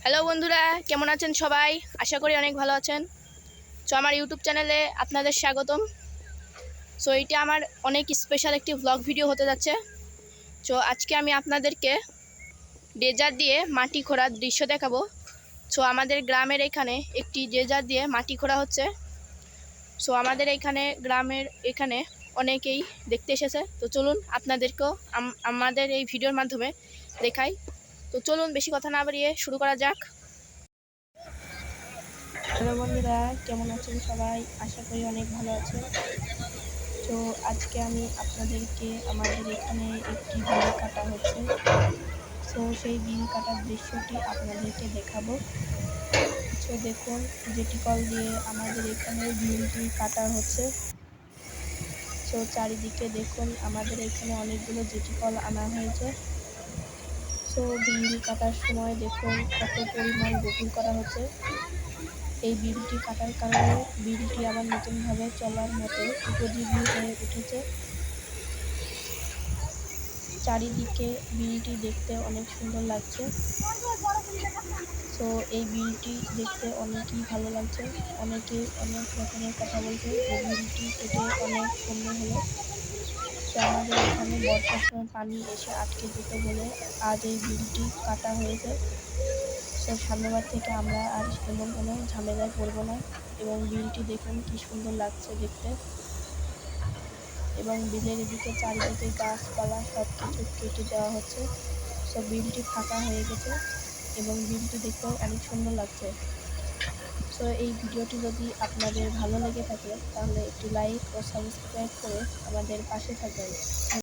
Hello বন্ধুরা, কেমন আছেন সবাই? আশা করি অনেক ভালো আছেন। আমার ইউটিউব চ্যানেলে আপনাদের স্বাগতম। এটা আমার অনেক স্পেশাল একটি ব্লগ ভিডিও হতে যাচ্ছে। আজকে আমি আপনাদেরকে ডেজার দিয়ে মাটি খোঁড়ার দৃশ্য দেখাবো। আমাদের গ্রামের এখানে একটি ডেজার দিয়ে মাটি খোঁড়া হচ্ছে। আমাদের গ্রামের এখানে অনেকেই দেখতে এসেছে। চলুন আপনাদেরকেও আমাদের এই ভিডিওর মাধ্যমে দেখাই। চলুন বেশি কথা না বাড়িয়ে শুরু করা যাক। হ্যালো বন্ধুরা, কেমন আছেন সবাই? আশা করি অনেক ভালো আছেন। আজকে আমি আপনাদেরকে আমাদের এখানে একটি বিল কাটা হচ্ছে। সেই বিল কাটার দৃশ্যটি আপনাদেরকে দেখাবো। দেখুন, জেটি কল দিয়ে আমাদের এখানে বিলটি কাটা হচ্ছে। চারিদিকে দেখুন, আমাদের এখানে অনেকগুলো জেটি কল আনা হয়েছে। বিল কাটার সময় দেখুন কত পরিমাণ গভীর করা হচ্ছে। এই বিলটি কাটার কারণে বিলটি আবার নতুনভাবে চলার মতো উপযোগী হয়ে উঠেছে। চারিদিকে বিলটি দেখতে অনেক সুন্দর লাগছে। এই বিলটি দেখতে অনেকই ভালো লাগছে। অনেকেই অনেক রকমের কথা বলছে যে বিলটি কেটে অনেক সুন্দর হলো। আমাদের এখানে বর্ষার সময় পানি এসে আটকে যেত বলে আজ এই বিলটি কাটা হয়েছে। সামনেবার থেকে আমরা আর এমন কোনো ঝামেলায় পড়বো না। এবং বিলটি দেখুন কি সুন্দর লাগছে দেখতে। এবং বিলের এদিকে চারিদিকে গাছপালা সব কিছু কেটে দেওয়া হচ্ছে। বিলটি ফাঁকা হয়ে গেছে এবং বিলটি দেখতেও অনেক সুন্দর লাগছে। এই ভিডিওটি যদি আপনাদের ভালো লেগে থাকে তাহলে একটি লাইক ও সাবস্ক্রাইব করে আমাদের পাশে থাকবেন।